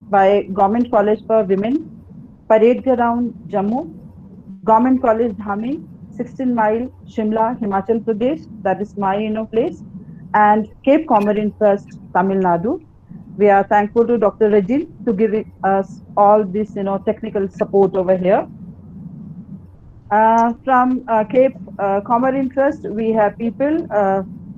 by Government College for Women, Parade Ground, Jammu, Government College Dhami, 16 Mile, Shimla, Himachal Pradesh, that is my place, and Cape Comorin Trust, Tamil Nadu. We are thankful to Dr. Regine to give us all this, technical support over here. From Cape Comorin Trust, we have people,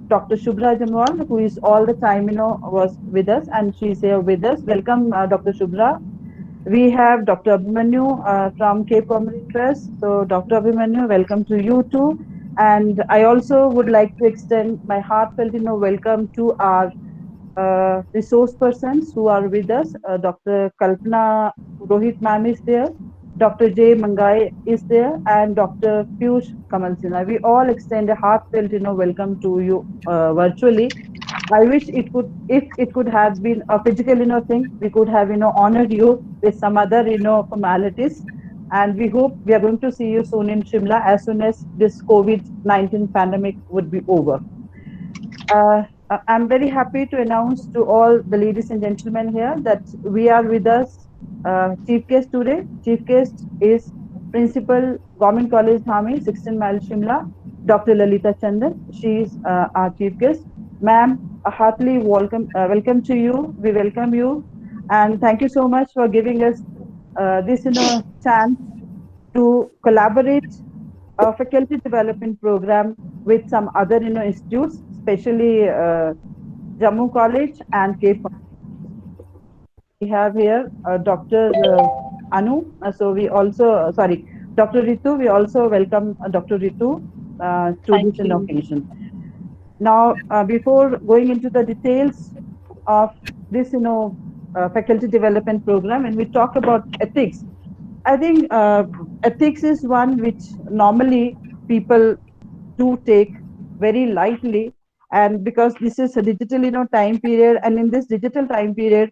Dr. Shubhra Jamwal, who is all the time, was with us, and she's here with us. Welcome, Dr. Shubhra. We have Dr. Abhimanyu from Cape Comorin Trust. So, Dr. Abhimanyu, welcome to you too. And I also would like to extend my heartfelt, welcome to our resource persons who are with us. Dr. Kalpana Rohit ma'am is there. Dr. J. Mangai is there, and Dr. Piyush Kamal Sinha. We all extend a heartfelt, welcome to you virtually. I wish it could, if it could have been a physical, thing, we could have, honored you with some other, formalities. And we hope we are going to see you soon in Shimla as soon as this COVID-19 pandemic would be over. I'm very happy to announce to all the ladies and gentlemen here that we are with us chief guest today. Chief guest is Principal Government College Dhami, 16 Mile Shimla, Dr. Lalita Chandan. She is our chief guest. Ma'am, a heartily welcome to you. We welcome you, and thank you so much for giving us this chance to collaborate a faculty development program with some other institutes, especially Jammu College and Cape. We have here Dr. Anu. So we also, sorry, Dr. Ritu. We also welcome Dr. Ritu to this occasion. Now, before going into the details of this, faculty development program, and we talk about ethics, I think ethics is one which normally people do take very lightly, and because this is a digital, time period, and in this digital time period,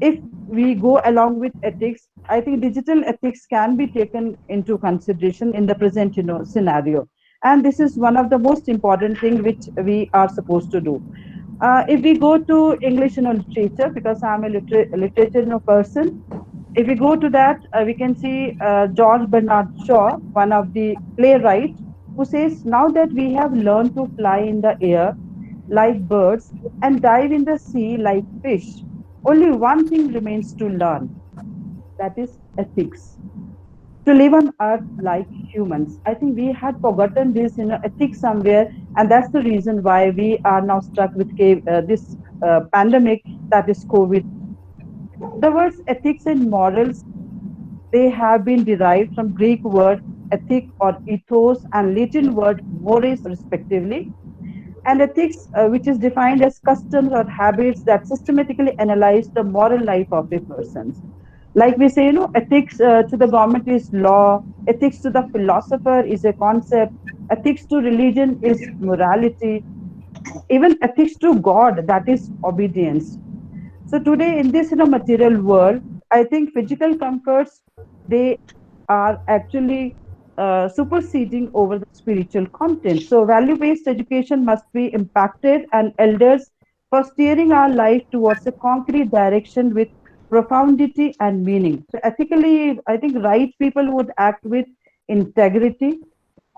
if we go along with ethics, I think digital ethics can be taken into consideration in the present, scenario. And this is one of the most important thing which we are supposed to do. If we go to English, literature, because I'm a literature, person, if we go to that, we can see George Bernard Shaw, one of the playwrights, who says, now that we have learned to fly in the air like birds and dive in the sea like fish, only one thing remains to learn, that is ethics. To live on earth like humans. I think we had forgotten this, ethics somewhere, and that's the reason why we are now stuck with this pandemic, that is COVID. The words ethics and morals, they have been derived from Greek word ethic or ethos and Latin word mores respectively. And ethics, which is defined as customs or habits that systematically analyze the moral life of a person. Like we say, ethics to the government is law, ethics to the philosopher is a concept, ethics to religion is morality, even ethics to God, that is obedience. So today in this material world, I think physical comforts, they are actually superseding over the spiritual content. So value-based education must be impacted, and elders for steering our life towards a concrete direction with profundity and meaning. So ethically, I think right people would act with integrity,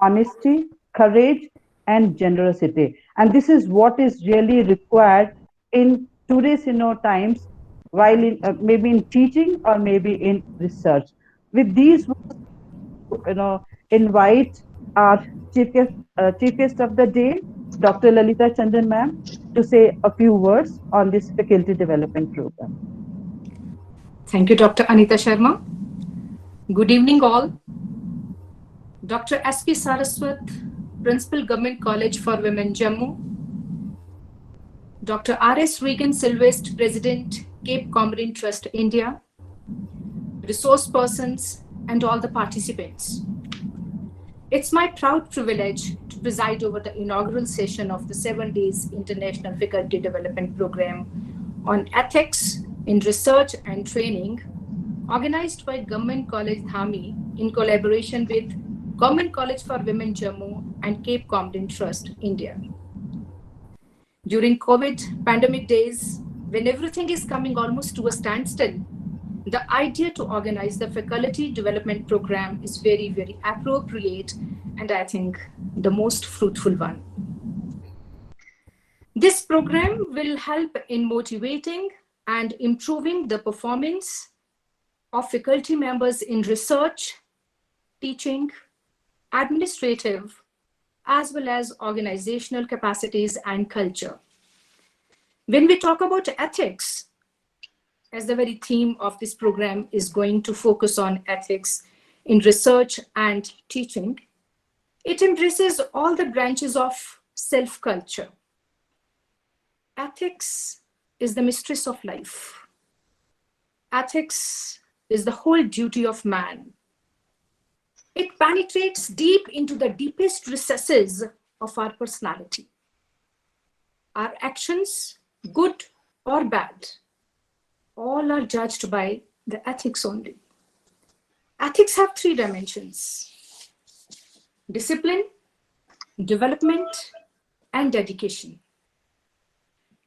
honesty, courage, and generosity. And this is what is really required in today's times, while in maybe in teaching or maybe in research. With these, invite our chief guest of the day, Dr. Lalita Chandan ma'am, to say a few words on this faculty development program. Thank you, Dr. Anita Sharma. Good evening, all. Dr. S.P. Saraswat, Principal Government College for Women, Jammu. Dr. R.S. Regan Sylvest, President, Cape Comorin Trust, India. Resource persons and all the participants. It's my proud privilege to preside over the inaugural session of the 7 days International Faculty Development Program on Ethics in Research and Training, organized by Government College Dhami in collaboration with Government College for Women Jammu and Cape Comorin Trust, India. During COVID pandemic days, when everything is coming almost to a standstill, the idea to organize the faculty development program is very, very appropriate, and I think the most fruitful one. This program will help in motivating and improving the performance of faculty members in research, teaching, administrative, as well as organizational capacities and culture. When we talk about ethics, as the very theme of this program is going to focus on ethics in research and teaching, it embraces all the branches of self-culture. Ethics is the mistress of life. Ethics is the whole duty of man. It penetrates deep into the deepest recesses of our personality. Our actions, good or bad, all are judged by the ethics only. Ethics have three dimensions: discipline, development, and dedication.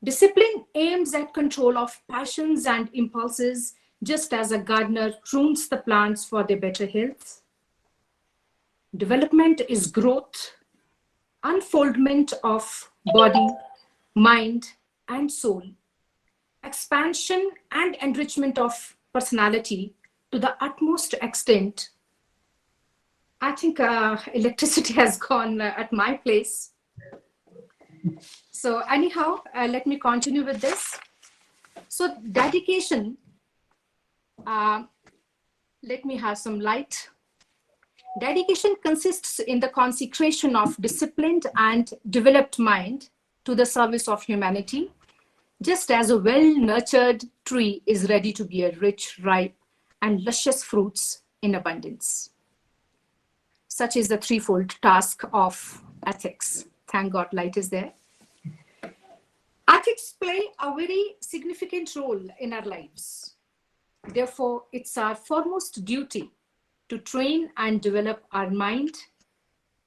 Discipline aims at control of passions and impulses, just as a gardener prunes the plants for their better health. Development is growth, unfoldment of body, mind, and soul, expansion and enrichment of personality to the utmost extent. I think electricity has gone at my place. So anyhow, let me continue with this. So dedication, let me have some light. Dedication consists in the consecration of disciplined and developed mind to the service of humanity, just as a well-nurtured tree is ready to bear rich, ripe, and luscious fruits in abundance. Such is the threefold task of ethics. Thank God light is there. Ethics play a very significant role in our lives. Therefore, it's our foremost duty to train and develop our mind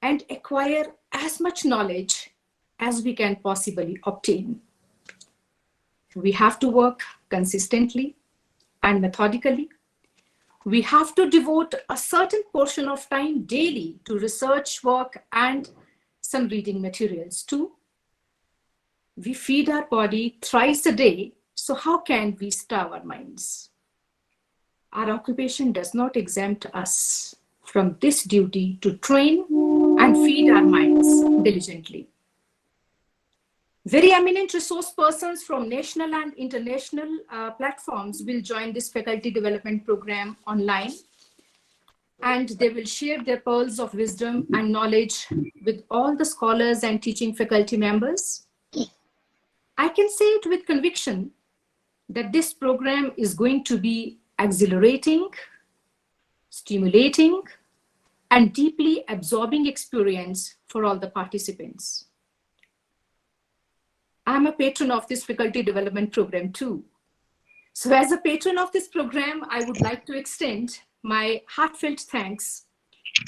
and acquire as much knowledge as we can possibly obtain. We have to work consistently and methodically. We have to devote a certain portion of time daily to research work and some reading materials too. We feed our body thrice a day, so how can we starve our minds? Our occupation does not exempt us from this duty to train and feed our minds diligently. Very eminent resource persons from national and international platforms will join this faculty development program online, and they will share their pearls of wisdom and knowledge with all the scholars and teaching faculty members. I can say it with conviction that this program is going to be exhilarating, stimulating, and deeply absorbing experience for all the participants. I'm a patron of this faculty development program too. So as a patron of this program, I would like to extend my heartfelt thanks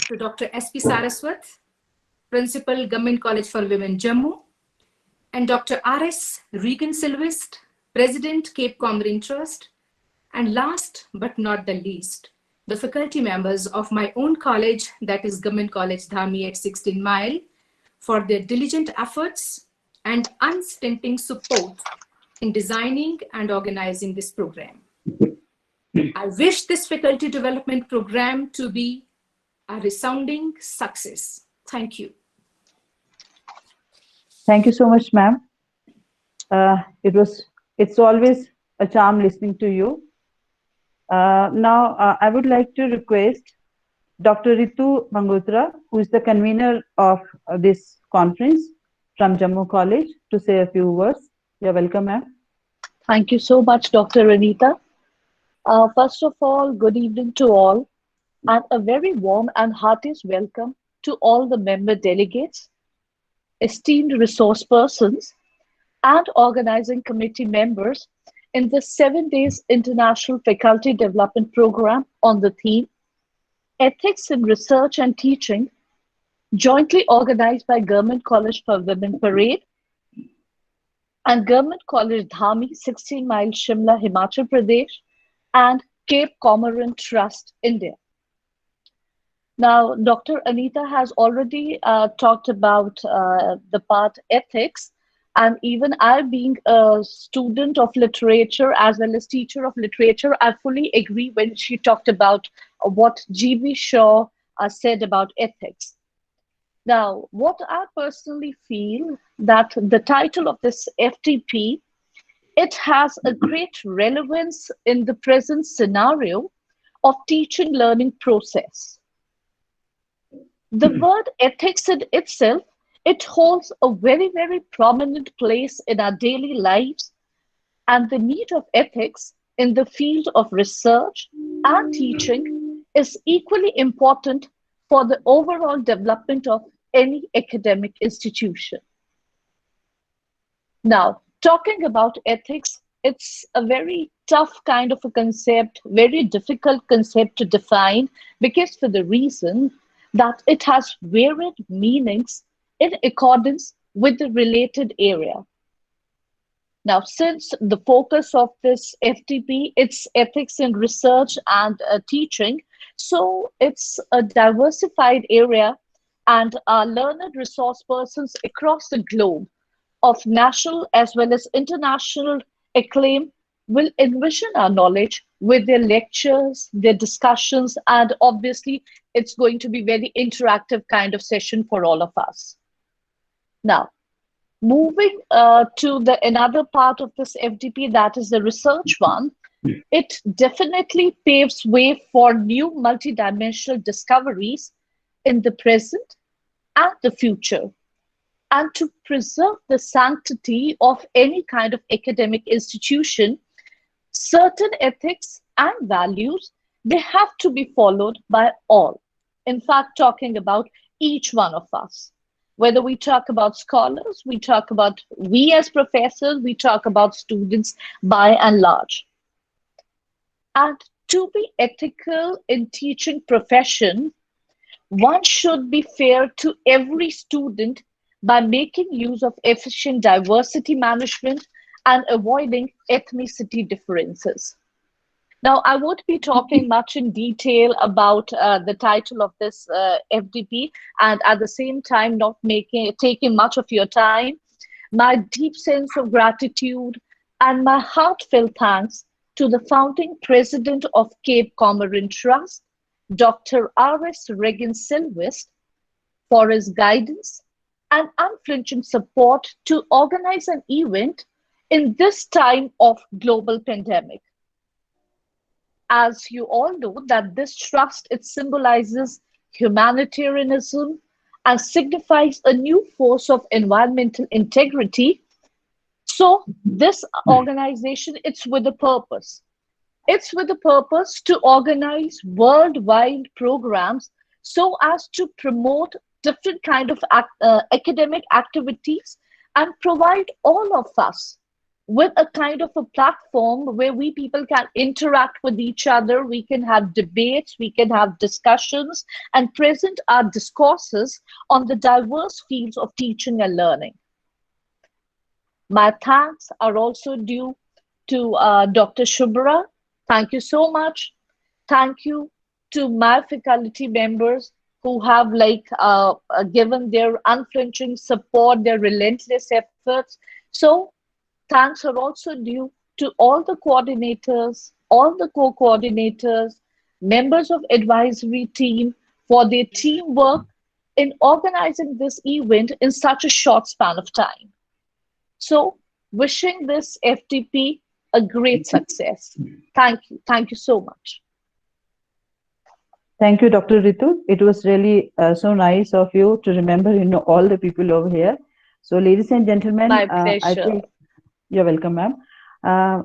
to Dr. S.P. Saraswat, Principal, Government College for Women, Jammu, and Dr. R.S. Regan Silvest, President, Cape Comorin Trust, and last but not the least, the faculty members of my own college, that is Government College Dhami at 16 Mile, for their diligent efforts and unstinting support in designing and organizing this program. I wish this faculty development program to be a resounding success. Thank you. Thank you so much, ma'am. It's always a charm listening to you. Now, I would like to request Dr. Ritu Mangudra, who is the convener of this conference from Jammu College, to say a few words. You're welcome, ma'am. Thank you so much, Dr. Anita. First of all, good evening to all, and a very warm and heartiest welcome to all the member delegates, esteemed resource persons, and organizing committee members in the 7 days International Faculty Development Program on the theme Ethics in Research and Teaching, jointly organized by Government College for Women Parade, and Government College Dhami, 16 Mile Shimla, Himachal Pradesh, and Cape Comorin Trust, India. Now, Dr. Anita has already talked about the part ethics, and even I, being a student of literature as well as teacher of literature, I fully agree when she talked about what G.B. Shaw said about ethics. Now, what I personally feel that the title of this FDP, it has a great relevance in the present scenario of teaching learning process. The word ethics in itself, it holds a very, very prominent place in our daily lives, and the need of ethics in the field of research and teaching is equally important for the overall development of any academic institution. Now, talking about ethics, it's a very tough kind of a concept, very difficult concept to define, because for the reason that it has varied meanings in accordance with the related area. Now, since the focus of this FTP, it's ethics in research and teaching, so it's a diversified area, and our learned resource persons across the globe of national as well as international acclaim will envision our knowledge with their lectures, their discussions, and obviously it's going to be very interactive kind of session for all of us. Now, moving to the another part of this FDP, that is the research one, it definitely paves way for new multidimensional discoveries in the present and the future. And to preserve the sanctity of any kind of academic institution, certain ethics and values, they have to be followed by all. In fact, talking about each one of us. Whether we talk about scholars, we talk about we as professors, we talk about students by and large. And to be ethical in teaching profession, one should be fair to every student by making use of efficient diversity management and avoiding ethnicity differences. Now, I won't be talking much in detail about the title of this FDP, and at the same time, not taking much of your time. My deep sense of gratitude and my heartfelt thanks to the founding president of Cape Comorin Trust, Dr. R.S. Regan Silvest, for his guidance and unflinching support to organize an event in this time of global pandemic. As you all know, that this trust, it symbolizes humanitarianism and signifies a new force of environmental integrity. So this organization, it's with a purpose. It's with a purpose to organize worldwide programs so as to promote different kind of academic activities and provide all of us with a kind of a platform where we people can interact with each other, we can have debates, we can have discussions, and present our discourses on the diverse fields of teaching and learning. My thanks are also due to Dr. Shubhra. Thank you so much. Thank you to my faculty members who have given their unflinching support, their relentless efforts. So thanks are also due to all the coordinators, all the co-coordinators, members of advisory team for their teamwork in organizing this event in such a short span of time. So wishing this FTP a great success. Thank you. Thank you so much. Thank you, Dr. Ritu. It was really so nice of you to remember, all the people over here. So, ladies and gentlemen, My pleasure. I think you're welcome, ma'am.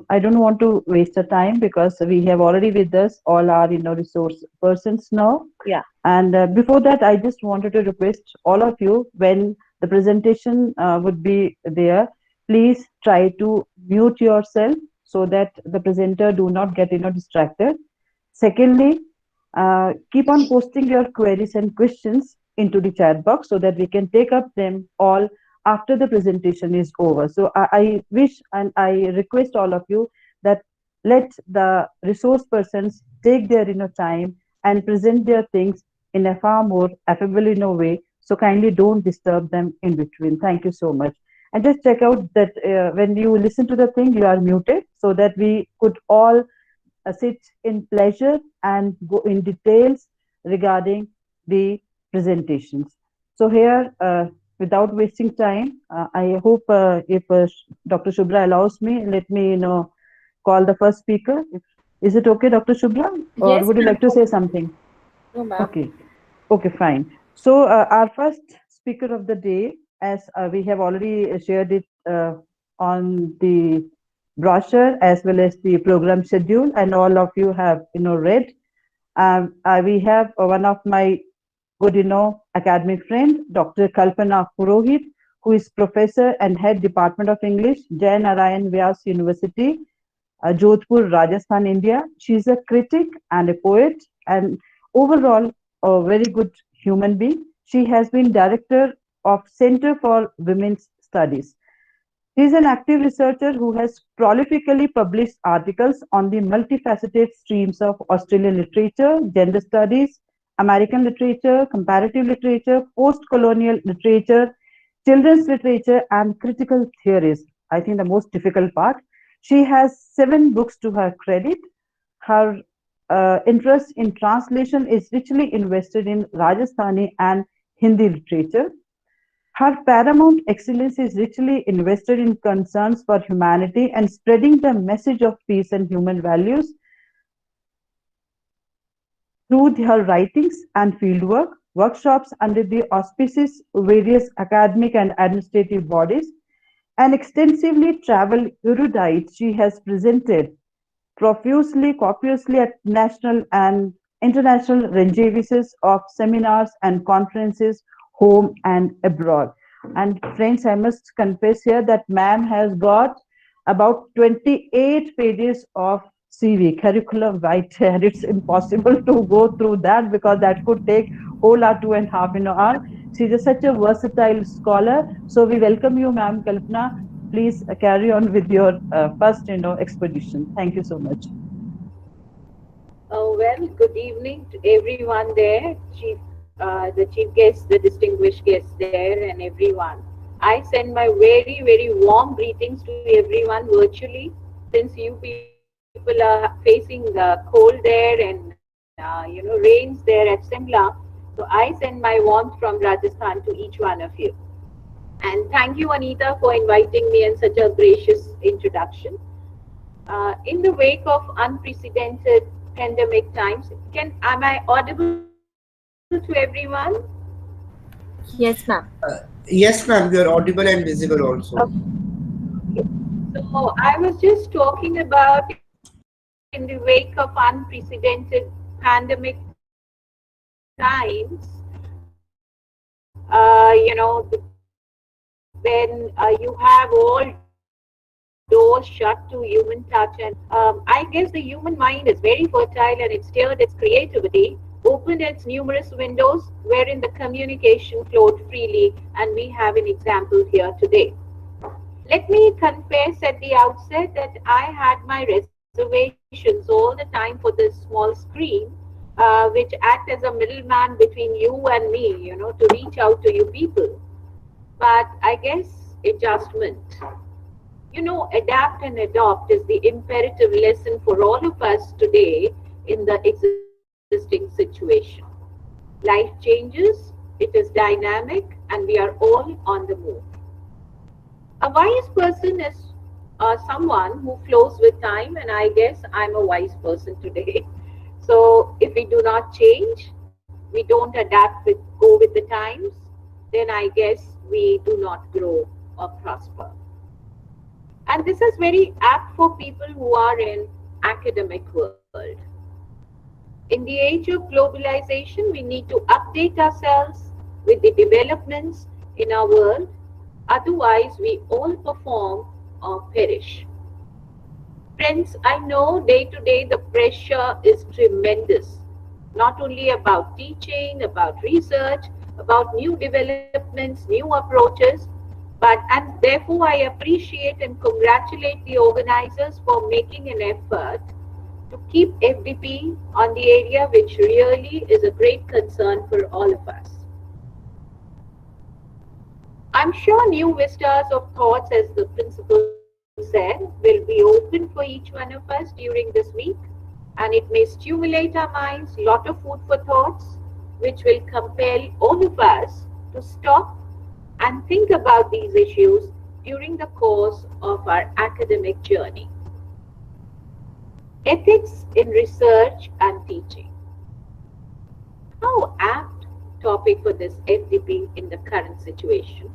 I don't want to waste the time because we have already with us all our, resource persons now. Yeah. And before that, I just wanted to request all of you, when the presentation would be there, please try to mute yourself so that the presenter do not get, distracted. Secondly, keep on posting your queries and questions into the chat box so that we can take up them all after the presentation is over. So I wish and I request all of you that let the resource persons take their time and present their things in a far more affable way. So kindly don't disturb them in between. Thank you so much. And just check out that when you listen to the thing, you are muted so that we could all sit in pleasure and go in details regarding the presentations. So here, without wasting time, I hope if Dr. Shubhra allows me, let me call the first speaker. Is it okay, Dr. Shubhra, or Yes, would you ma'am. like to say something? No, ma'am. Okay, okay, fine. So our first speaker of the day, as we have already shared it on the brochure as well as the program schedule, and all of you have read. We have one of my good academic friend, Dr. Kalpana Purohit, who is professor and head Department of English, Jai Narayan Vyas University, Jodhpur, Rajasthan, India. She is a critic and a poet, and overall a very good human being. She has been director of Center for Women's Studies. He is an active researcher who has prolifically published articles on the multifaceted streams of Australian literature, gender studies, American literature, comparative literature, post-colonial literature, children's literature, and critical theories. I think the most difficult part. She has 7 books to her credit. Her interest in translation is richly invested in Rajasthani and Hindi literature. Her paramount excellence is richly invested in concerns for humanity and spreading the message of peace and human values through her writings and fieldwork, workshops under the auspices of various academic and administrative bodies, and extensively travel erudite. She has presented profusely, copiously at national and international rangevises of seminars and conferences, home and abroad. And friends, I must confess here that ma'am has got about 28 pages of CV, curriculum vitae, and it's impossible to go through that because that could take whole hour, 2.5 hour. She's such a versatile scholar. So we welcome you, ma'am Kalpana. Please carry on with your first, expedition. Thank you so much. Well, good evening to everyone there, the chief guests, the distinguished guests there, and everyone. I send my very, very warm greetings to everyone virtually, since you people are facing cold there and rains there at Simla. So I send my warmth from Rajasthan to each one of you. And thank you, Anita, for inviting me in such a gracious introduction. In the wake of unprecedented pandemic times, am I audible to everyone? Yes, ma'am. Yes, ma'am, you are audible and visible also. So I was just talking about in the wake of unprecedented pandemic times, when you have all doors shut to human touch, and I guess the human mind is very fertile and it stirred its creativity, opened its numerous windows wherein the communication flowed freely, and we have an example here today. Let me confess at the outset that I had my reservations all the time for this small screen, which act as a middleman between you and me, to reach out to you people. But I guess adjustment. Adapt and adopt is the imperative lesson for all of us today in the existing situation. Life changes, it is dynamic, and we are all on the move. A wise person is someone who flows with time, and I guess I'm a wise person today. So if we do not change, we don't adapt go with the times, then I guess we do not grow or prosper. And this is very apt for people who are in academic world. In the age of globalization, we need to update ourselves with the developments in our world. Otherwise, we all perform or perish. Friends, I know day to day the pressure is tremendous. Not only about teaching, about research, about new developments, new approaches, And therefore I appreciate and congratulate the organizers for making an effort to keep FDP on the area, which really is a great concern for all of us. I'm sure new vistas of thoughts, as the principal said, will be open for each one of us during this week, and it may stimulate our minds, lot of food for thoughts, which will compel all of us to stop and think about these issues during the course of our academic journey. Ethics in research and teaching. How apt topic for this FDP in the current situation.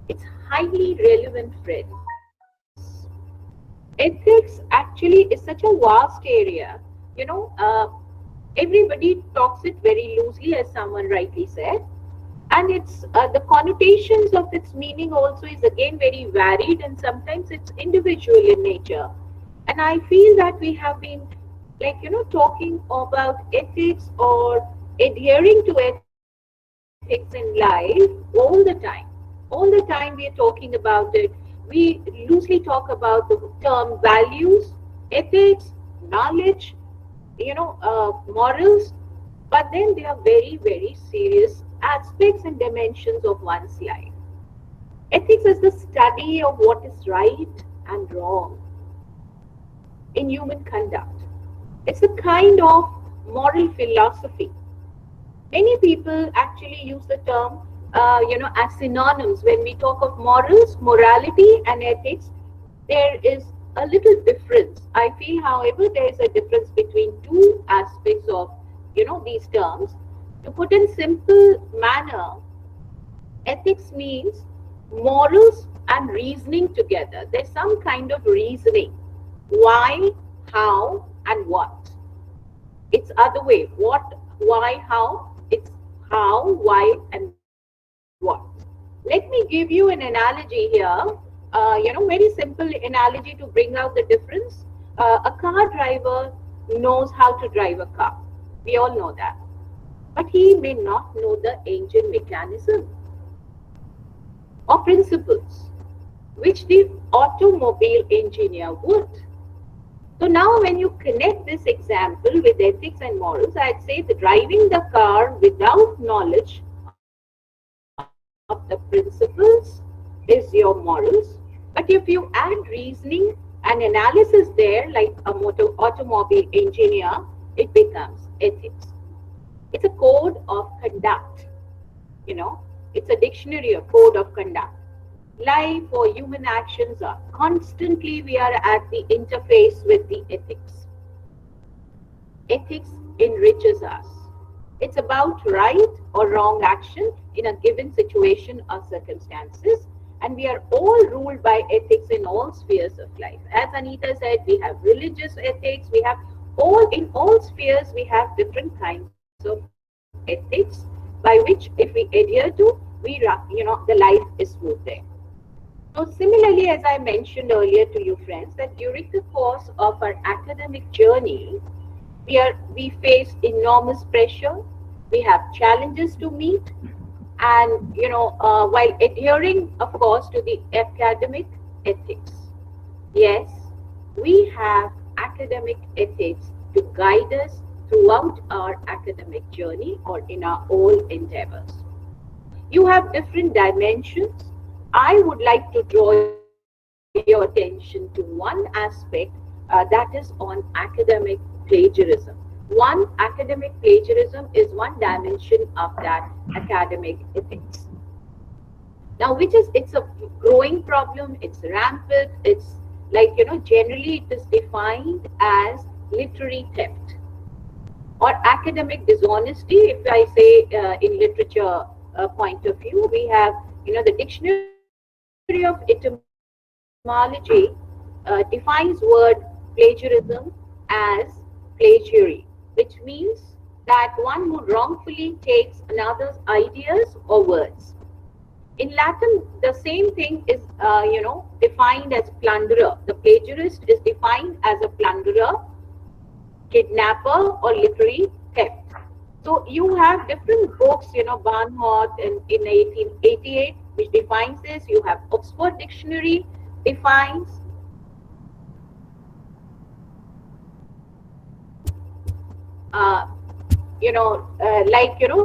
It's highly relevant, friends. Ethics actually is such a vast area. Everybody talks it very loosely, as someone rightly said, and it's the connotations of its meaning also is again very varied, and sometimes it's individual in nature. And I feel that we have been talking about ethics or adhering to ethics in life all the time we are talking about it. We loosely talk about the term values, ethics, knowledge, morals, but then they are very, very serious aspects and dimensions of one's life. Ethics is the study of what is right and wrong in human conduct. It's a kind of moral philosophy. Many people actually use the term, as synonyms. When we talk of morals, morality, and ethics, there is a little difference. I feel, however, there is a difference between two aspects of, these terms. To put in simple manner, ethics means morals and reasoning together. There's some kind of reasoning. Why, how, and what. It's other way. What, why, how. It's how, why, and what. Let me give you an analogy here. Very simple analogy to bring out the difference. A car driver knows how to drive a car. We all know that. But he may not know the engine mechanism or principles, which the automobile engineer would. So now when you connect this example with ethics and morals, I'd say that driving the car without knowledge of the principles is your morals. But if you add reasoning and analysis there, like a automobile engineer, it becomes ethics. It's a code of conduct. It's a dictionary, a code of conduct. Life or human actions are constantly, we are at the interface with the ethics. Ethics enriches us. It's about right or wrong action in a given situation or circumstances, and we are all ruled by ethics in all spheres of life. As Anita said, we have religious ethics, we have in all spheres, we have different kinds of ethics by which if we adhere to, the life is smooth there. So similarly, as I mentioned earlier to you friends, that during the course of our academic journey, we face enormous pressure, we have challenges to meet, and while adhering, of course, to the academic ethics. Yes, we have academic ethics to guide us throughout our academic journey or in our all endeavors. You have different dimensions. I would like to draw your attention to one aspect that is on academic plagiarism. One, academic plagiarism is one dimension of that academic ethics. Now, it's a growing problem, it's rampant, it's generally it is defined as literary theft or academic dishonesty. If I say in literature point of view, we have, the Dictionary of Etymology defines word plagiarism as plagiary, which means that one who wrongfully takes another's ideas or words. In Latin, the same thing is, defined as plunderer. The plagiarist is defined as a plunderer, kidnapper, or literary theft. So you have different books, Barnhart in 1888, which defines this. You have Oxford Dictionary defines uh,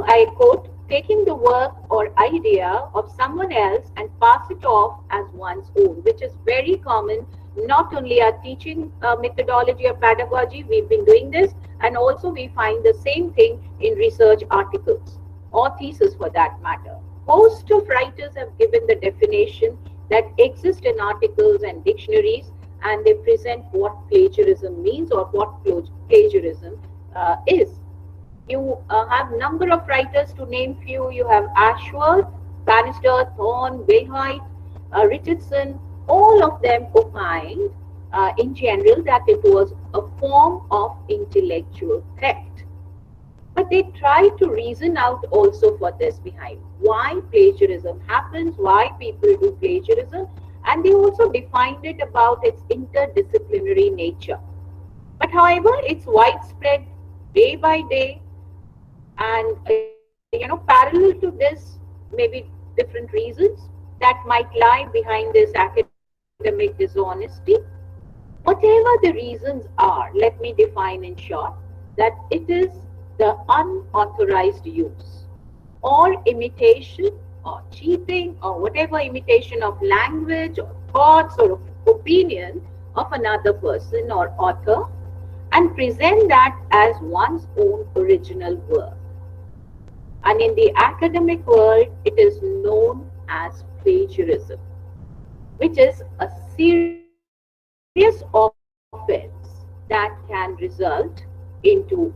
I quote, taking the work or idea of someone else and pass it off as one's own, which is very common, not only our teaching methodology or pedagogy, we've been doing this, and also we find the same thing in research articles or thesis for that matter. Most of writers have given the definition that exists in articles and dictionaries, and they present what plagiarism means or what plagiarism is. You have number of writers, to name few. You have Ashworth, Bannister, Thorne, Wilhite, Richardson. All of them opined in general that it was a form of intellectual theft. But they try to reason out also for this behind why plagiarism happens, why people do plagiarism, and they also defined it about its interdisciplinary nature. But however, it's widespread day by day, and parallel to this, maybe different reasons that might lie behind this academic dishonesty. Whatever the reasons are, let me define in short that it is the unauthorized use or imitation or cheating or whatever imitation of language or thoughts or opinion of another person or author, and present that as one's own original work. And in the academic world, it is known as plagiarism, which is a serious offense that can result into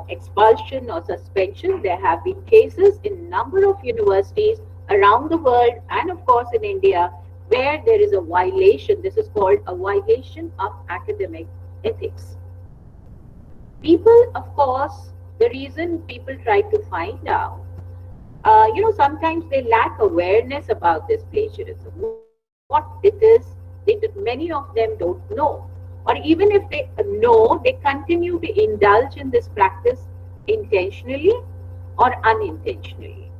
expulsion or suspension. There have been cases in number of universities around the world and of course in India where there is a violation. This is called a violation of academic ethics. People, of course, the reason people try to find out, sometimes they lack awareness about this plagiarism. What it is, many of them don't know. Or even if they know, they continue to indulge in this practice intentionally or unintentionally.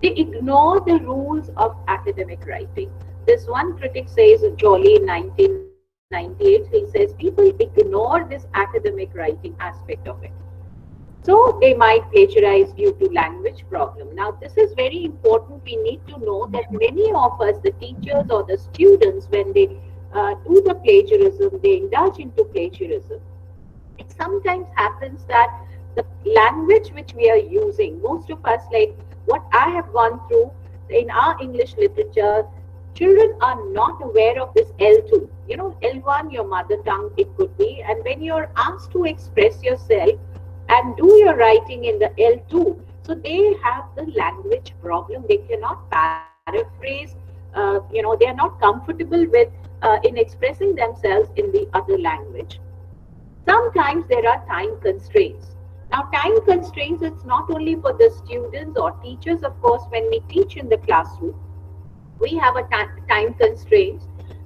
They ignore the rules of academic writing. This one critic says, Jolie in 1998, he says, people ignore this academic writing aspect of it. So they might plagiarize due to language problem. Now, this is very important. We need to know that many of us, the teachers or the students, when they do the plagiarism, they indulge into plagiarism. It sometimes happens that the language which we are using, most of us, like what I have gone through in our English literature, children are not aware of this L2. L1, your mother tongue, it could be. And when you're asked to express yourself and do your writing in the L2, so they have the language problem. They cannot paraphrase, they are not comfortable with in expressing themselves in the other language. Sometimes there are time constraints. Now, time constraints, it's not only for the students or teachers, of course, when we teach in the classroom, we have a time constraints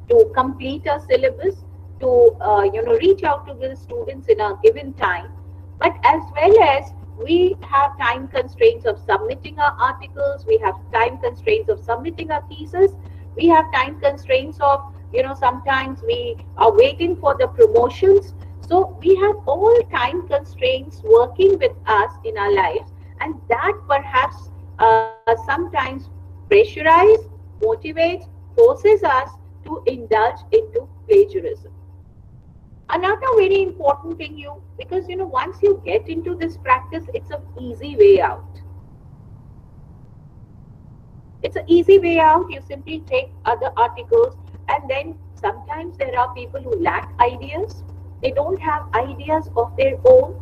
to complete our syllabus, to reach out to the students in a given time, but as well as we have time constraints of submitting our articles, we have time constraints of submitting our thesis, we have time constraints of, sometimes we are waiting for the promotions. So we have all time constraints working with us in our lives, and that perhaps sometimes pressurize, motivates, forces us to indulge into plagiarism. Another very important thing, because once you get into this practice, it's an easy way out. It's an easy way out. You simply take other articles, and then sometimes there are people who lack ideas. They don't have ideas of their own,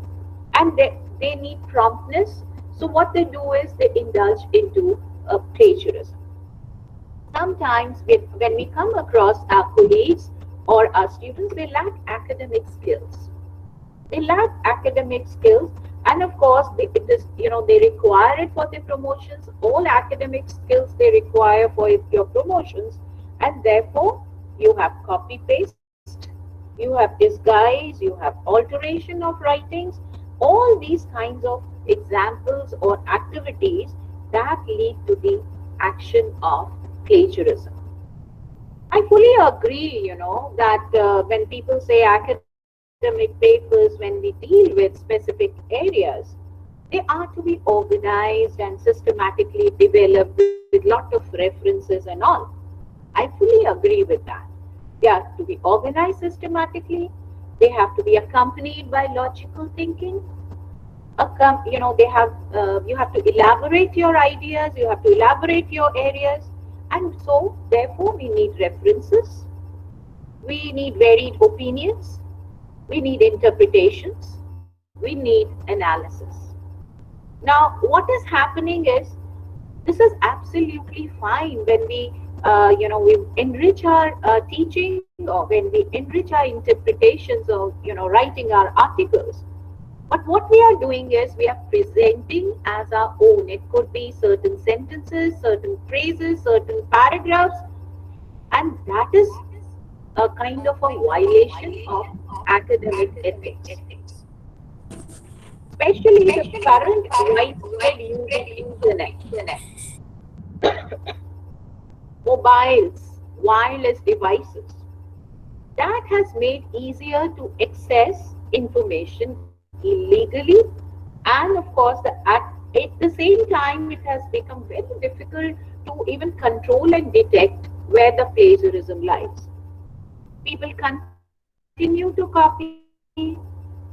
and they need promptness. So what they do is they indulge into plagiarism. Sometimes when we come across our colleagues or our students, they lack academic skills. They lack academic skills, and of course, they require it for their promotions. All academic skills they require for your promotions, and therefore you have copy paste, you have disguise, you have alteration of writings. All these kinds of examples or activities that lead to the action of plagiarism. I fully agree, that when people say academic papers, when we deal with specific areas, they are to be organized and systematically developed with lot of references and all. I fully agree with that. They are to be organized systematically. They have to be accompanied by logical thinking. They have you have to elaborate your ideas. You have to elaborate your areas, and so therefore we need references. We need varied opinions. We need interpretations. We need analysis. Now, what is happening is this is absolutely fine when we enrich our teaching, or when we enrich our interpretations, or writing our articles. But what we are doing is we are presenting as our own. It could be certain sentences, certain phrases, certain paragraphs, and that is a kind of a violation of academic ethics. Especially the current widespread use of internet, mobiles, wireless devices, that has made easier to access information illegally, and of course at the same time it has become very difficult to even control and detect where the plagiarism lies. People continue to copy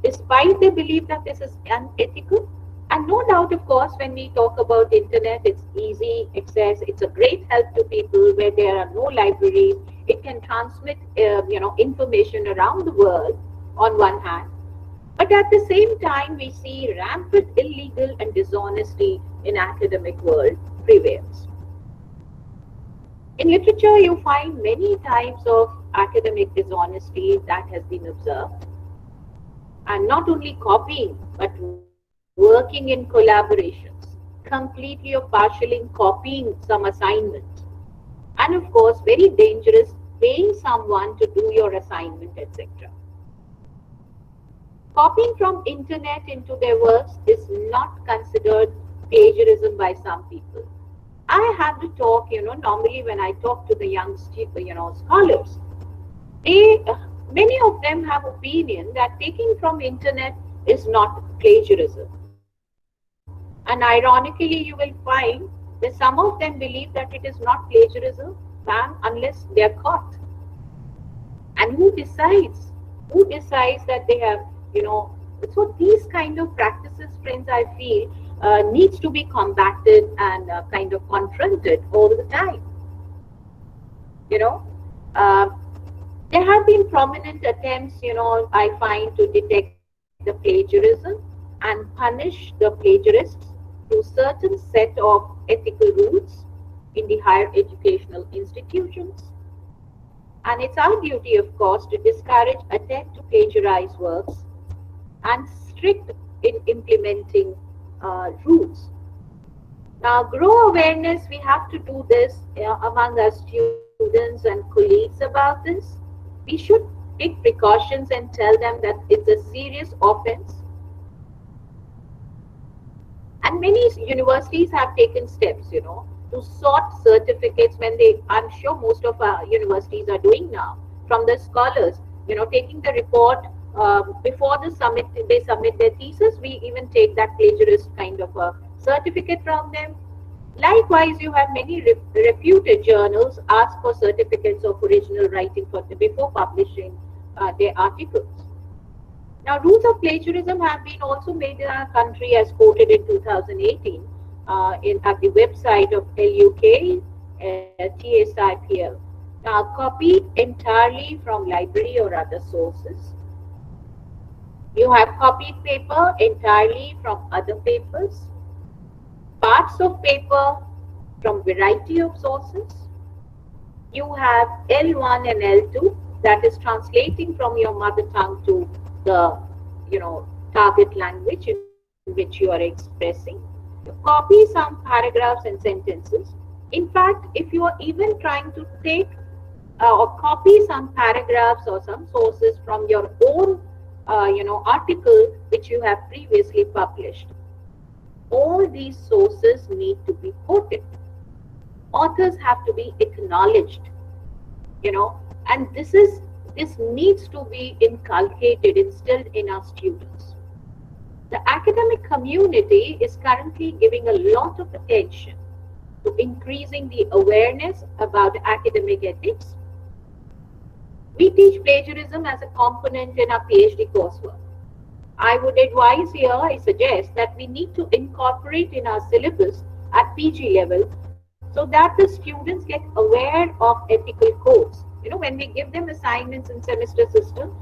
despite they believe that this is unethical. And no doubt, of course, when we talk about internet, it's easy access, it's a great help to people where there are no libraries. It can transmit information around the world on one hand. But at the same time, we see rampant illegal and dishonesty in academic world prevails. In literature, you find many types of academic dishonesty that has been observed. And not only copying, but working in collaborations, completely or partially copying some assignment. And of course, very dangerous, paying someone to do your assignment, etc. Copying from internet into their works is not considered plagiarism by some people. I have to talk, normally when I talk to the young, scholars, many of them have opinion that taking from internet is not plagiarism. And ironically, you will find that some of them believe that it is not plagiarism unless they are caught. And who decides? Who decides that they have, so these kind of practices, friends, I feel, needs to be combated and kind of confronted all the time. There have been prominent attempts, I find, to detect the plagiarism and punish the plagiarists through certain set of ethical rules in the higher educational institutions. And it's our duty, of course, to discourage attempt to plagiarize works and strict in implementing rules. Now, grow awareness, we have to do this among our students and colleagues about this. We should take precautions and tell them that it's a serious offense. And many universities have taken steps, to sort certificates when I'm sure most of our universities are doing now, from the scholars, taking the report before they submit their thesis, we even take that plagiarist kind of a certificate from them. Likewise, you have many reputed journals ask for certificates of original writing before publishing their articles. Now, rules of plagiarism have been also made in our country, as quoted in 2018 at the website of LUK TSIPL. Now, copy entirely from library or other sources. You have copied paper entirely from other papers, parts of paper from variety of sources. You have L1 and L2, that is translating from your mother tongue to the target language in which you are expressing. You copy some paragraphs and sentences. In fact, if you are even trying to take or copy some paragraphs or some sources from your own article which you have previously published, all these sources need to be quoted. Authors have to be acknowledged, you know, and this needs to be inculcated, instilled in our students. The academic community is currently giving a lot of attention to increasing the awareness about academic ethics. We teach plagiarism as a component in our PhD coursework. I would advise here, I suggest that we need to incorporate in our syllabus at PG level so that the students get aware of ethical codes. You know, when we give them assignments in semester system,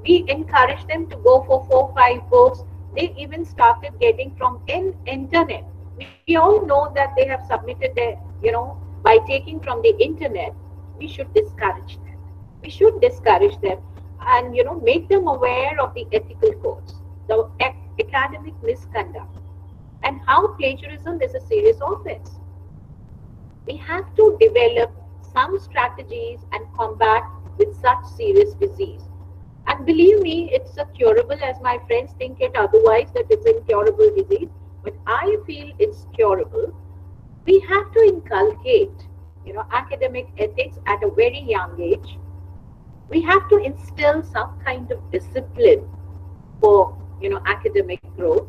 we encourage them to go for 4 5 books. They even started getting from internet. We all know that they have submitted their, you know, by taking from the internet. We should discourage that. We should discourage them and, you know, make them aware of the ethical codes, the academic misconduct, and how plagiarism is a serious offense. We have to develop some strategies and combat with such serious disease. And believe me, it's a curable, as my friends think it otherwise, that it's incurable disease. But I feel it's curable. We have to inculcate, you know, academic ethics at a very young age. We have to instill some kind of discipline for, you know, academic growth.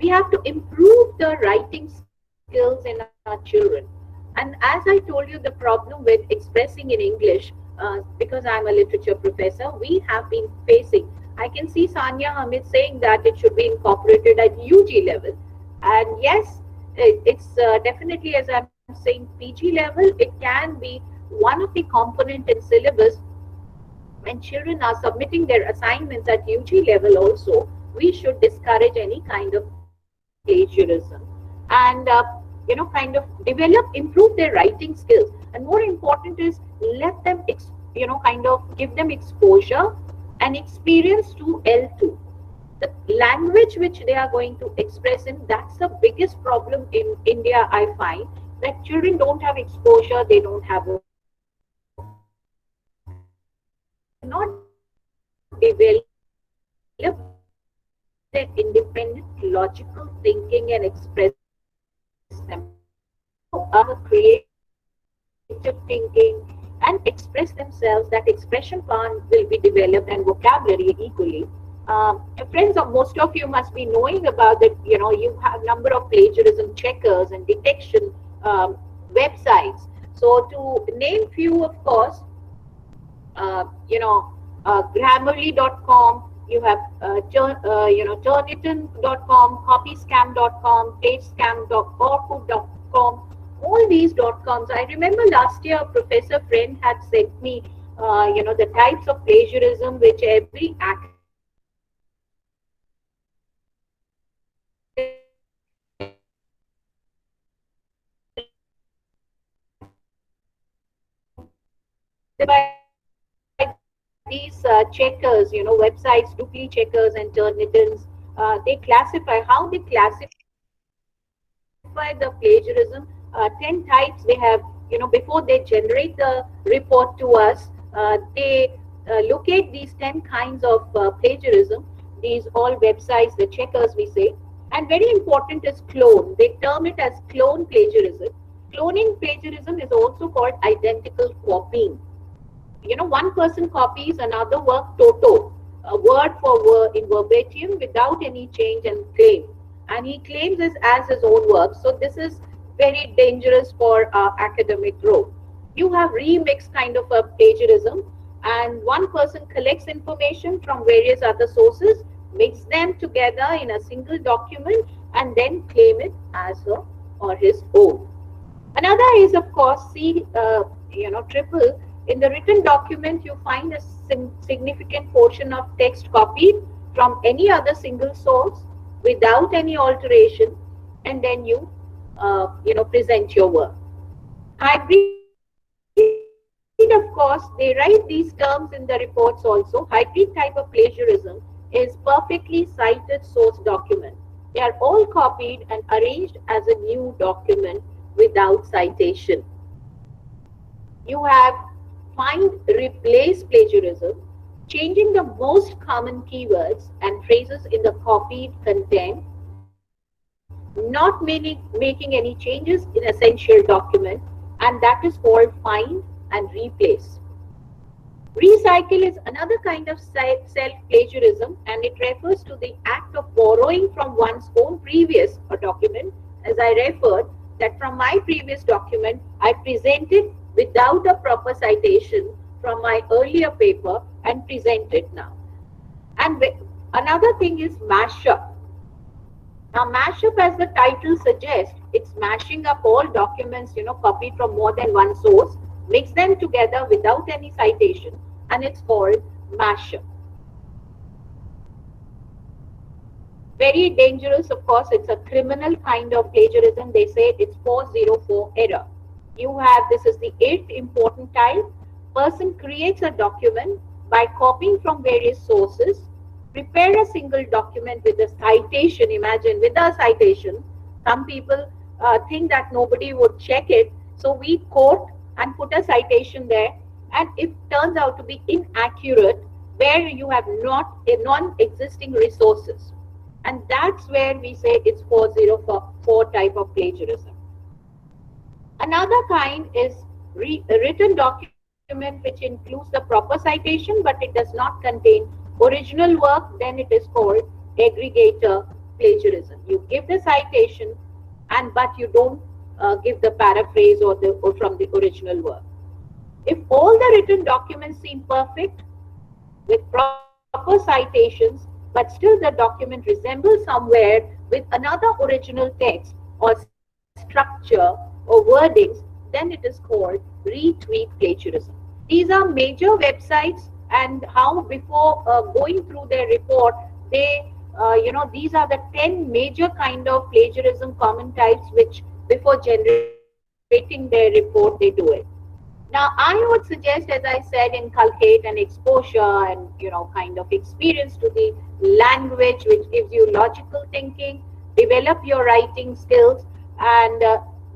We have to improve the writing skills in our children. And as I told you, the problem with expressing in English, because I'm a literature professor, we have been facing. I can see Sanya Hamid saying that it should be incorporated at UG level. And yes, it's definitely, as I'm saying, PG level, it can be one of the component in syllabus. When children are submitting their assignments at UG level also, we should discourage any kind of plagiarism and you know, kind of develop, improve their writing skills. And more important is, let them you know, kind of give them exposure and experience to L2, the language which they are going to express in. That's the biggest problem in India, I find, that children don't have exposure, they don't have not develop their independent logical thinking and express creative thinking and express themselves. That expression part will be developed, and vocabulary equally. Friends, of most of you must be knowing about that. You know, you have number of plagiarism checkers and detection websites. So to name few, of course, you know, Grammarly.com. You have you know, Turnitin.com, Copyscam.com, PageScam.org.com. All these .coms. I remember last year, a professor friend had sent me, you know, the types of plagiarism which every these checkers, you know, websites, Dupli checkers and Turnitins, they classify, how they classify the plagiarism. 10 types they have, you know, before they generate the report to us, they locate these 10 kinds of plagiarism, these all websites, the checkers we say. And very important is clone. They term it as clone plagiarism. Cloning plagiarism is also called identical copying. You know, one person copies another work toto, word for word in verbatim without any change and claim. And he claims this as his own work. So this is very dangerous for academic growth. You have remix kind of a plagiarism, and one person collects information from various other sources, mix them together in a single document, and then claim it as her or his own. Another is, of course, you know, triple. In the written document, you find a significant portion of text copied from any other single source without any alteration, and then you, you know, present your work. Hybrid, of course, they write these terms in the reports also. Hybrid type of plagiarism is perfectly cited source document. They are all copied and arranged as a new document without citation. You have find replace plagiarism, changing the most common keywords and phrases in the copied content not making any changes in essential document, and that is called find and replace. Recycle is another kind of self-plagiarism, and it refers to the act of borrowing from one's own previous document. As I referred, that from my previous document, I present it without a proper citation from my earlier paper and present it now. And another thing is mashup. Now, mashup, as the title suggests, it's mashing up all documents, copied from more than one source, mix them together without any citation, and it's called mashup. Very dangerous, of course. It's a criminal kind of plagiarism. They say it's 404 error. This is the 8th important type. Person creates a document by copying from various sources, prepare a single document with a citation. Imagine, with a citation. Some people think that nobody would check it, so we quote and put a citation there, and it turns out to be inaccurate where you have not a non-existing resources, and that's where we say it's 404 type of plagiarism. Another kind is a written document which includes the proper citation, but it does not contain original work. Then it is called aggregator plagiarism. You give the citation, but you don't give the paraphrase or from the original work. If all the written documents seem perfect with proper citations, but still the document resembles somewhere with another original text or structure or wordings, then it is called retweet plagiarism. These are major websites, and how before going through their report, they these are the 10 major kind of plagiarism common types which before generating their report they do it. Now, I would suggest, as I said, inculcate an exposure and kind of experience to the language, which gives you logical thinking, develop your writing skills, and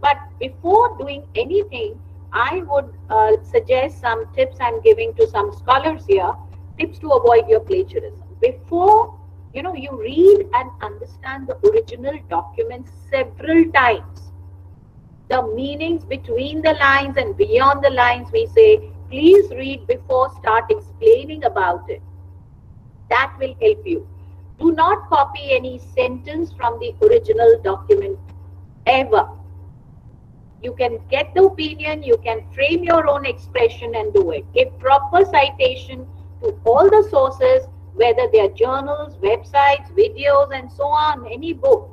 but before doing anything, I would suggest some tips I'm giving to some scholars here, tips to avoid your plagiarism. Before you read and understand the original document several times, the meanings between the lines and beyond the lines, we say, please read before start explaining about it. That will help you. Do not copy any sentence from the original document ever. You can get the opinion, you can frame your own expression and do it. Give proper citation to all the sources, whether they are journals, websites, videos, and so on, any book.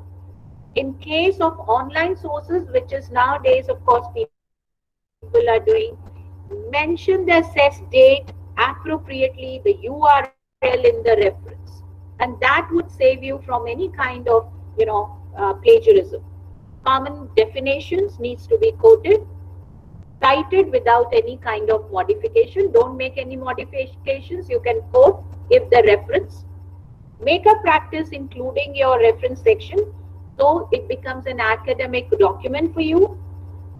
In case of online sources, which is nowadays, of course, people are doing, mention the assessed date appropriately, the URL in the reference. And that would save you from any kind of, plagiarism. Common definitions needs to be quoted, cited without any kind of modification. Don't make any modifications. You can quote, give the reference. Make a practice including your reference section so it becomes an academic document for you.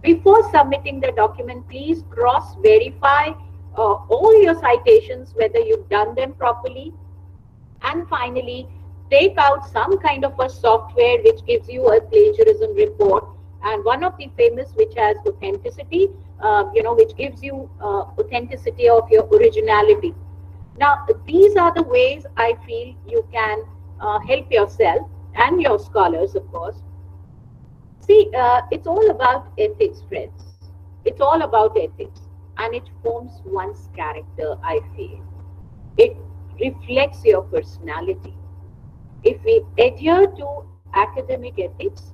Before submitting the document, please cross-verify all your citations, whether you've done them properly. And finally, take out some kind of a software which gives you a plagiarism report. And one of the famous which has authenticity, which gives you authenticity of your originality. Now, these are the ways I feel you can help yourself and your scholars, of course. See, it's all about ethics, friends. It's all about ethics, and it forms one's character, I feel. It reflects your personality. If we adhere to academic ethics,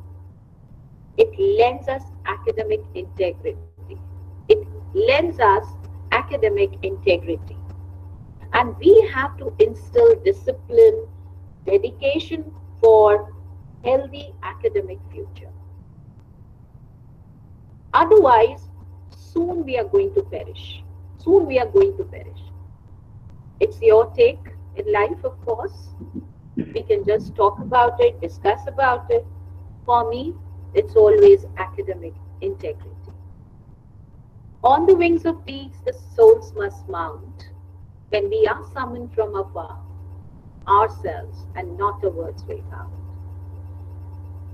it lends us academic integrity. It lends us academic integrity. And we have to instill discipline, dedication for healthy academic future. Otherwise, soon we are going to perish. Soon we are going to perish. It's your take in life, of course. We can just talk about it, discuss about it. For me, it's always academic integrity. On the wings of peace, the souls must mount. When we are summoned from afar, ourselves and not the words we found.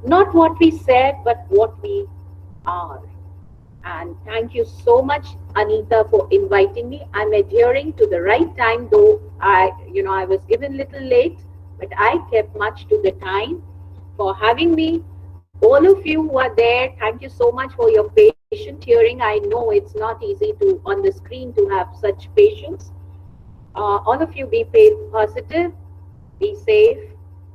Not what we said, but what we are. And thank you so much, Anita, for inviting me. I'm adhering to the right time, though I was given little late, but I kept much to the time for having me. All of you who are there, thank you so much for your patient hearing. I know it's not easy to on the screen to have such patience. All of you be positive, be safe,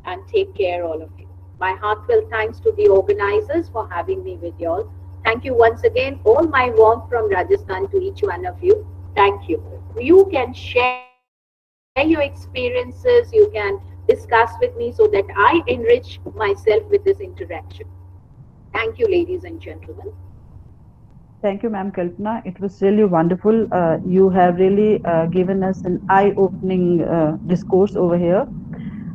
and take care, all of you. My heartfelt thanks to the organizers for having me with y'all. Thank you once again. All my warmth from Rajasthan to each one of you. Thank you. You can share your experiences, you can discuss with me so that I enrich myself with this interaction. Thank you, ladies and gentlemen. Thank you, ma'am Kalpana. It was really wonderful. You have really given us an eye-opening discourse over here.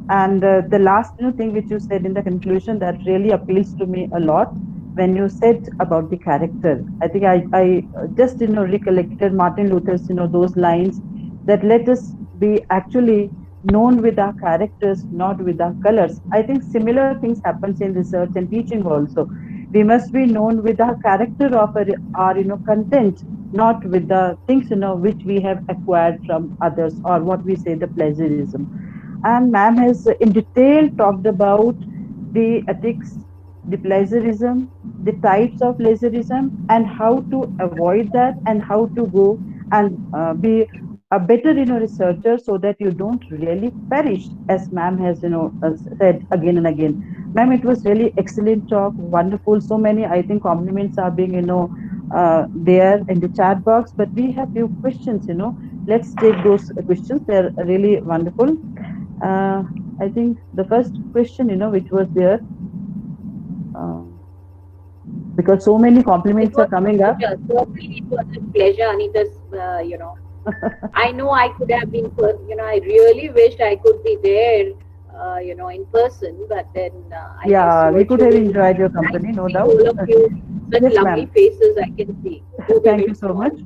And the last thing which you said in the conclusion that really appeals to me a lot when you said about the character. I think I just recollected Martin Luther's those lines that let us be actually known with our characters, not with our colors. I think similar things happens in research and teaching also. We must be known with our character of our content, not with the things which we have acquired from others, or what we say the plagiarism. And ma'am has in detail talked about the ethics, the plagiarism, the types of plagiarism, and how to avoid that, and how to go and be a better researcher so that you don't really perish, as ma'am has said again and again. Ma'am, it was really excellent talk, wonderful. So many, I think, compliments are being there in the chat box, but we have few questions. Let's take those questions. They're really wonderful. I think the first question, which was there, uh, because so many It compliments are was a coming up. pleasure. Certainly, it was a pleasure, Anita's. I know I could have been, I really wished I could be there, in person, but then I guess Yeah, we could have virtually. enjoyed your Nice company, to no see doubt. all of you. Such Yes, lovely ma'am. faces I can see. Though they're Thank you very so small. much.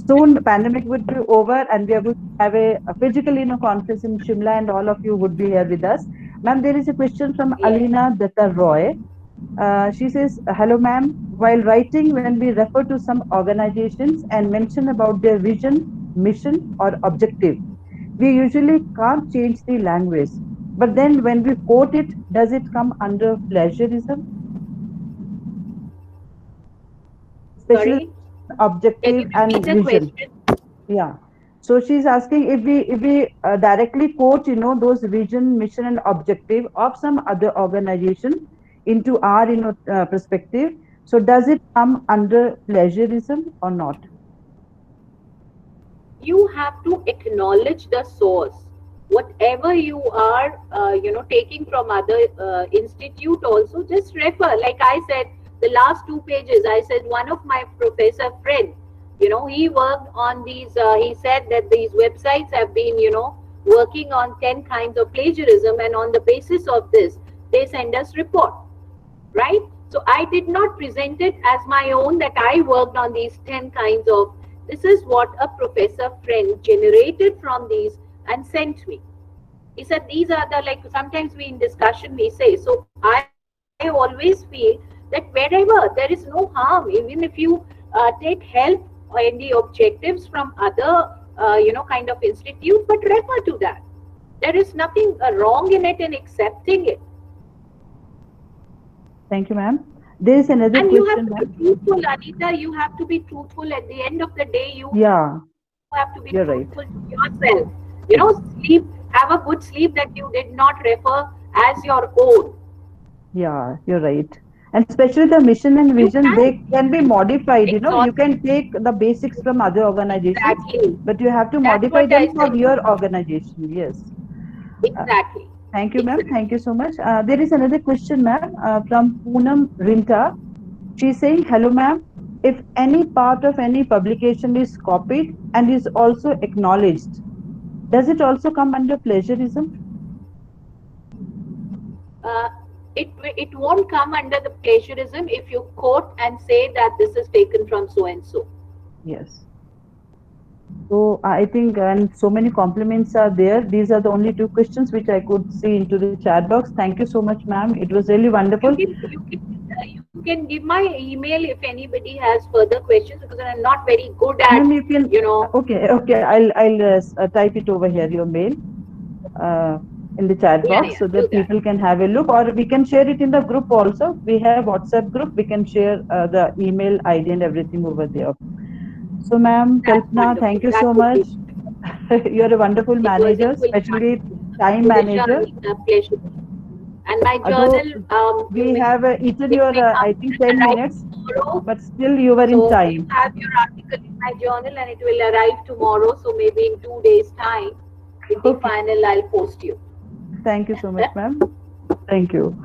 Soon, pandemic would be over, and we are going to have a physical, conference in Shimla, and all of you would be here with us. Ma'am, there is a question from Yes. Alina Datta Roy. She says, "Hello, ma'am. While writing, when we refer to some organizations and mention about their vision, mission, or objective, we usually can't change the language. But then when we quote it, does it come under plagiarism? Especially Sorry. Can objective you and repeat the vision." question? Yeah. So she's asking if we directly quote those vision, mission, and objective of some other organization into our perspective. So does it come under plagiarism or not? You have to acknowledge the source. Whatever you are, taking from other institute also, just refer. Like I said, the last 2 pages, I said one of my professor friend, he worked on these, he said that these websites have been, working on 10 kinds of plagiarism, and on the basis of this, they send us report, right? So I did not present it as my own that I worked on these 10 kinds of, this is what a professor friend generated from these and sent me. He said, these are the, like, sometimes we in discussion we say, so I always feel that wherever there is no harm, even if you take help in the objectives from other, kind of institute, but refer to that. There is nothing wrong in it in accepting it. Thank you, ma'am. There is another And you have question, to be ma'am. truthful, Anita. You have to be truthful. At the end of the day, you have to be Yeah, truthful to you're right. yourself. Sleep, have a good sleep that you did not refer as your own. Yeah, you're right. And especially the mission and You vision, can. they can be modified. You Exhausted. can take the basics from other organizations, Exactly. but you have to That's modify what I them for said. your organization. Yes. Uh, Exactly. Thank you, ma'am. Exactly. Thank you so much. There is another question, ma'am, from Poonam Rinta. She's saying, "Hello, ma'am. If any part of any publication is copied and is also acknowledged, does it also come under plagiarism?" Uh, it won't come under the plagiarism if you quote and say that this is taken from so and so. Yes. So I think, and so many compliments are there. These are the only two questions which I could see into the chat box. Thank you so much, ma'am. It was really wonderful. You can give my email if anybody has further questions, because I'm not very good at, Ma'am, you can. Okay. I'll type it over here. Your mail. Uh, in the chat Yeah, box so do that that. people can have a look, or we can share it in the group also. We have WhatsApp group. We can share the email ID and everything over there. So, ma'am, That's Kalpana, wonderful. thank you That so would be. much. You're a wonderful It was manager, equally especially wonderful. time Vidisha, manager. a pleasure. And my Although journal, we have eaten it your, may I come think, 10 arrive minutes, tomorrow. but still you were in So you time. have your article in my journal, and it will arrive tomorrow. So maybe in 2 days' time, with the Okay. final, I'll post you. Thank you so much, ma'am. Thank you.